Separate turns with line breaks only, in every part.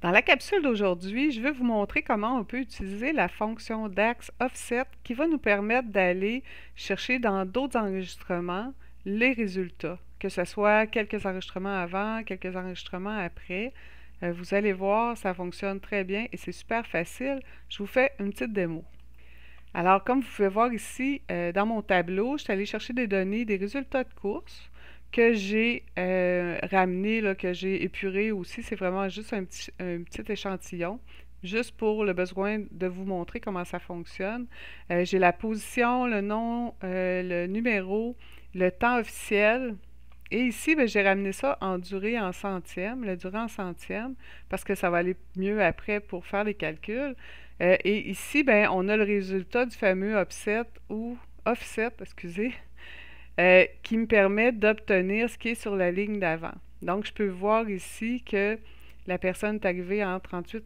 Dans la capsule d'aujourd'hui, je vais vous montrer comment on peut utiliser la fonction DAX Offset qui va nous permettre d'aller chercher dans d'autres enregistrements les résultats, que ce soit quelques enregistrements avant, quelques enregistrements après. Vous allez voir, ça fonctionne très bien et c'est super facile. Je vous fais une petite démo. Alors, comme vous pouvez voir ici, dans mon tableau, je suis allée chercher des données, des résultats de course que j'ai ramenés, là, que j'ai épurés aussi. C'est vraiment juste un petit échantillon, juste pour le besoin de vous montrer comment ça fonctionne. J'ai la position, le nom, le numéro, le temps officiel. Et ici, ben, j'ai ramené ça en durée en centièmes, la durée en centièmes, parce que ça va aller mieux après pour faire les calculs. Et ici, ben, on a le résultat du fameux offset, excusez, qui me permet d'obtenir ce qui est sur la ligne d'avant. Donc, je peux voir ici que la personne est arrivée en 38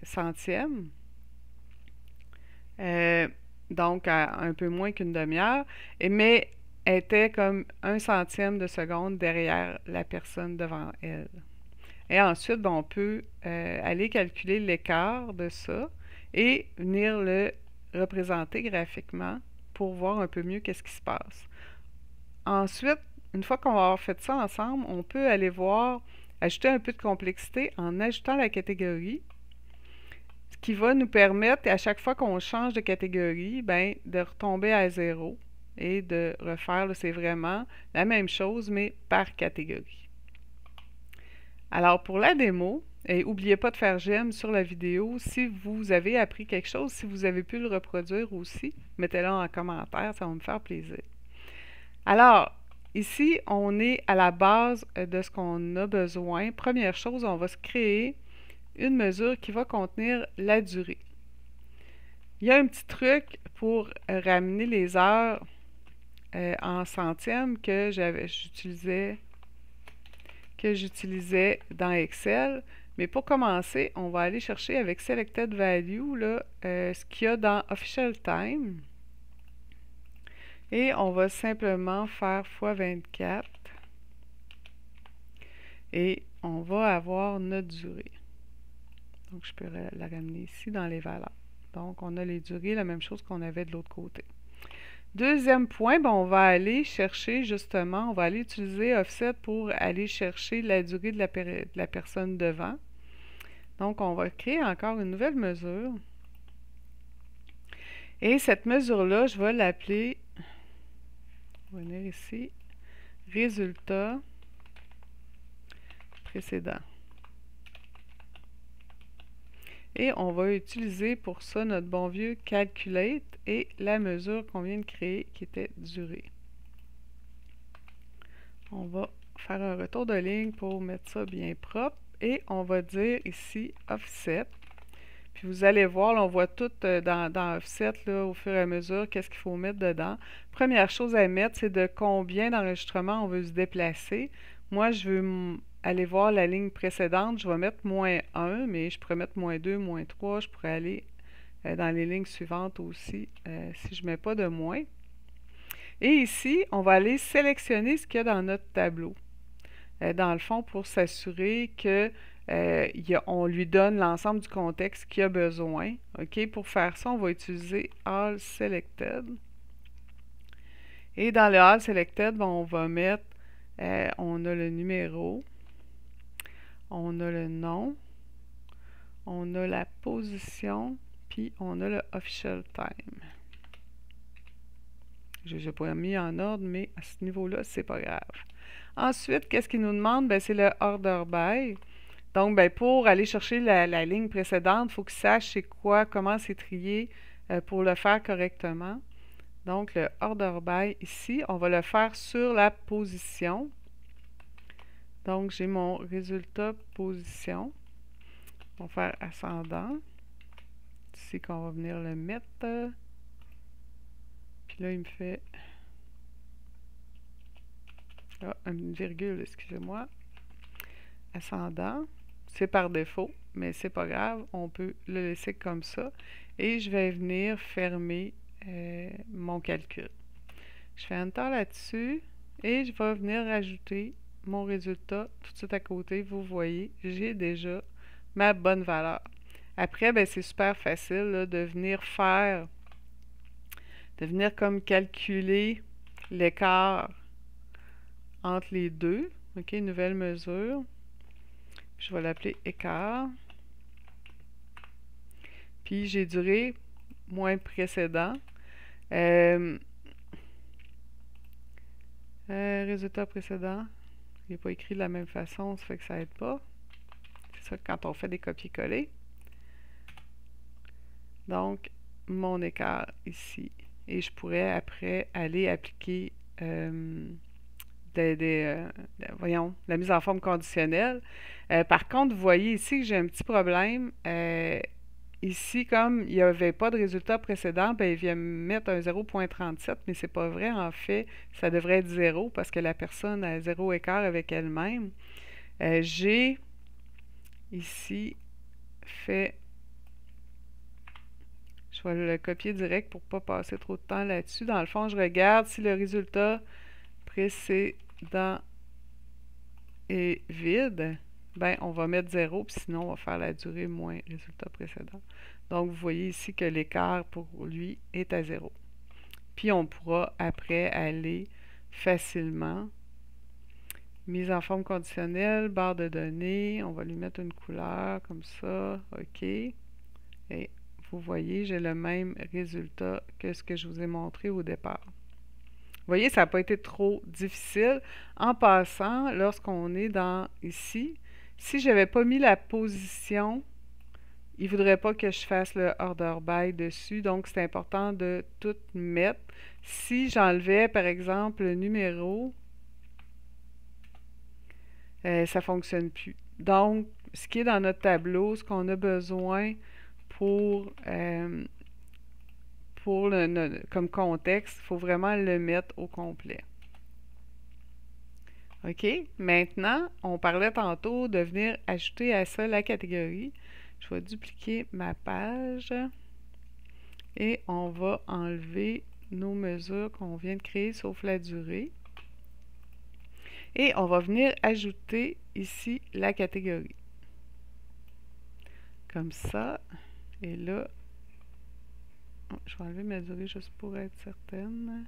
centièmes, euh, donc à un peu moins qu'une demi-heure, mais était comme 1 centième de seconde derrière la personne devant elle. Et ensuite, ben, on peut aller calculer l'écart de ça et venir le représenter graphiquement pour voir un peu mieux qu'est-ce qui se passe. Ensuite, une fois qu'on va avoir fait ça ensemble, on peut aller voir, ajouter un peu de complexité en ajoutant la catégorie, ce qui va nous permettre, à chaque fois qu'on change de catégorie, ben, de retomber à zéro et de refaire, c'est vraiment la même chose, mais par catégorie. Alors, pour la démo, et n'oubliez pas de faire j'aime sur la vidéo si vous avez appris quelque chose, si vous avez pu le reproduire aussi, mettez-le en commentaire, ça va me faire plaisir. Alors, ici, on est à la base de ce qu'on a besoin. Première chose, on va se créer une mesure qui va contenir la durée. Il y a un petit truc pour ramener les heures en centièmes que j'utilisais dans Excel. Mais pour commencer, on va aller chercher avec Selected Value là, ce qu'il y a dans Official Time. Et on va simplement faire x24. Et on va avoir notre durée. Donc, je peux la ramener ici dans les valeurs. Donc, on a les durées, la même chose qu'on avait de l'autre côté. Deuxième point, ben, on va aller chercher justement, on va aller utiliser Offset pour aller chercher la durée de la personne devant. Donc, on va créer encore une nouvelle mesure. Et cette mesure-là, je vais l'appeler, on va venir ici, résultat précédent. Et on va utiliser pour ça notre bon vieux Calculate et la mesure qu'on vient de créer qui était durée. On va faire un retour de ligne pour mettre ça bien propre et on va dire ici Offset. Puis vous allez voir, là, on voit tout dans Offset là, au fur et à mesure qu'est-ce qu'il faut mettre dedans. Première chose à mettre, c'est de combien d'enregistrements on veut se déplacer. Moi, je veux aller voir la ligne précédente. Je vais mettre -1, mais je pourrais mettre -2, -3. Je pourrais aller dans les lignes suivantes aussi si je ne mets pas de moins. Et ici, on va aller sélectionner ce qu'il y a dans notre tableau. Dans le fond, pour s'assurer que on lui donne l'ensemble du contexte qu'il a besoin. OK? Pour faire ça, on va utiliser All Selected. Et dans le All Selected, ben, on va mettre, on a le numéro, on a le nom, on a la position, puis on a le Official Time. Je n'ai pas mis en ordre, mais à ce niveau-là, c'est pas grave. Ensuite, qu'est-ce qu'il nous demande? Ben, c'est le Order By. Donc, ben, pour aller chercher la ligne précédente, il faut qu'il sache c'est quoi, comment c'est trié pour le faire correctement. Donc, le Order By ici, on va le faire sur la position. Donc, j'ai mon résultat position. On va faire ascendant. Ici qu'on va venir le mettre. Puis là, il me fait une virgule, excusez-moi. Ascendant. C'est par défaut, mais c'est pas grave. On peut le laisser comme ça. Et je vais venir fermer mon calcul. Je fais Enter là-dessus et je vais venir ajouter mon résultat tout de suite à côté. Vous voyez, j'ai déjà ma bonne valeur. Après, ben, c'est super facile là, de venir comme calculer l'écart entre les deux. OK, nouvelle mesure. Je vais l'appeler écart. Puis j'ai duré moins précédent. Résultat précédent. Il n'est pas écrit de la même façon, ça fait que ça aide pas. C'est ça quand on fait des copier-coller. Donc, mon écart ici. Et je pourrais après aller appliquer voyons, la mise en forme conditionnelle. Par contre, vous voyez ici que j'ai un petit problème. Ici, comme il n'y avait pas de résultat précédent, ben, il vient me mettre un 0,37, mais c'est pas vrai. En fait, ça devrait être 0 parce que la personne a 0 écart avec elle-même. J'ai ici fait... Je vais le copier direct pour ne pas passer trop de temps là-dessus. Dans le fond, je regarde si le résultat précédent est vide. Ben, on va mettre 0, puis sinon, on va faire la durée moins résultat précédent. Donc, vous voyez ici que l'écart pour lui est à 0. Puis, on pourra après aller facilement. Mise en forme conditionnelle, barre de données. On va lui mettre une couleur comme ça. OK. Et vous voyez, j'ai le même résultat que ce que je vous ai montré au départ. Vous voyez, ça n'a pas été trop difficile. En passant, lorsqu'on est dans ici, si je n'avais pas mis la position, il ne voudrait pas que je fasse le order by dessus. Donc, c'est important de tout mettre. Si j'enlevais, par exemple, le numéro, ça ne fonctionne plus. Donc, ce qui est dans notre tableau, ce qu'on a besoin pour comme contexte, il faut vraiment le mettre au complet. OK? Maintenant, on parlait tantôt de venir ajouter à ça la catégorie. Je vais dupliquer ma page et on va enlever nos mesures qu'on vient de créer, sauf la durée. Et on va venir ajouter ici la catégorie. Comme ça. Et là, je vais enlever ma durée juste pour être certaine.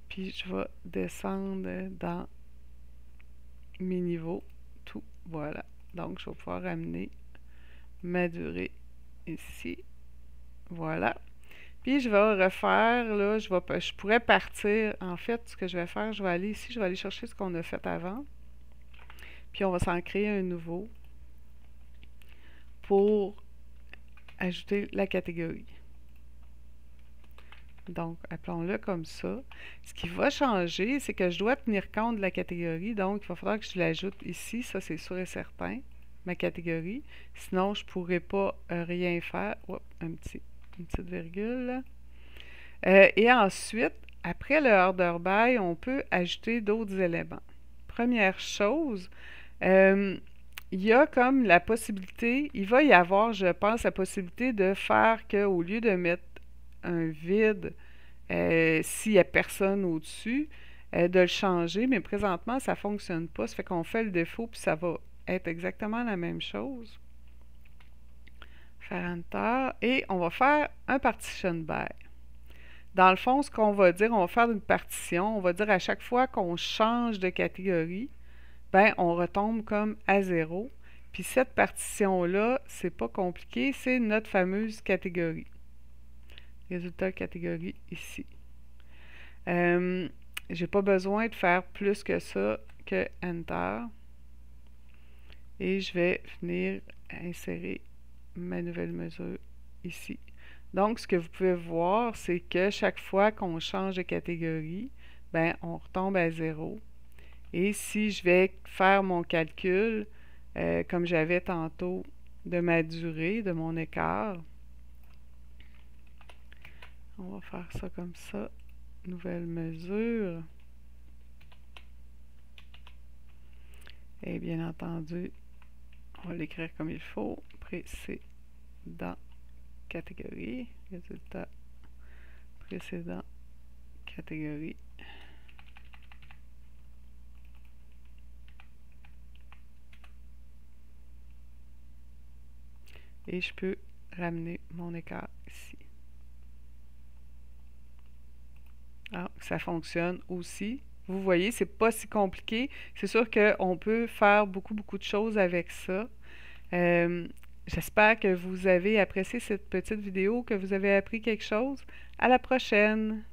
Puis je vais descendre dans mes niveaux. Tout. Voilà. Donc, je vais pouvoir amener ma durée ici. Voilà. Puis je vais refaire, là, je pourrais partir. En fait, ce que je vais faire, je vais aller ici, je vais aller chercher ce qu'on a fait avant. Puis on va s'en créer un nouveau pour ajouter la catégorie. Donc, appelons-le comme ça. Ce qui va changer, c'est que je dois tenir compte de la catégorie. Donc, il va falloir que je l'ajoute ici. Ça, c'est sûr et certain, ma catégorie. Sinon, je ne pourrais pas rien faire. Oups, une petite virgule. Et ensuite, après le order by, on peut ajouter d'autres éléments. Première chose, il y a comme la possibilité, il va y avoir, je pense, la possibilité de faire qu'au lieu de mettre un vide s'il n'y a personne au-dessus, de le changer, mais présentement, ça ne fonctionne pas. Ça fait qu'on fait le défaut, puis ça va être exactement la même chose. Faire Enter, et on va faire un partition by. Dans le fond, ce qu'on va dire, on va faire une partition. On va dire à chaque fois qu'on change de catégorie, ben, on retombe comme à 0. Puis cette partition-là, c'est pas compliqué, c'est notre fameuse catégorie. Résultat catégorie ici. J'ai pas besoin de faire plus que ça que Enter. Et je vais venir insérer ma nouvelle mesure ici. Donc, ce que vous pouvez voir, c'est que chaque fois qu'on change de catégorie, ben, on retombe à 0. Et si je vais faire mon calcul, comme j'avais tantôt, de ma durée, de mon écart, on va faire ça comme ça. Nouvelle mesure. Et bien entendu, on va l'écrire comme il faut. Précédent catégorie. Résultat précédent catégorie. Et je peux ramener mon écart ici. Alors, ça fonctionne aussi. Vous voyez, c'est pas si compliqué. C'est sûr qu'on peut faire beaucoup de choses avec ça. Euh, J'espère que vous avez apprécié cette petite vidéo, que vous avez appris quelque chose. À la prochaine!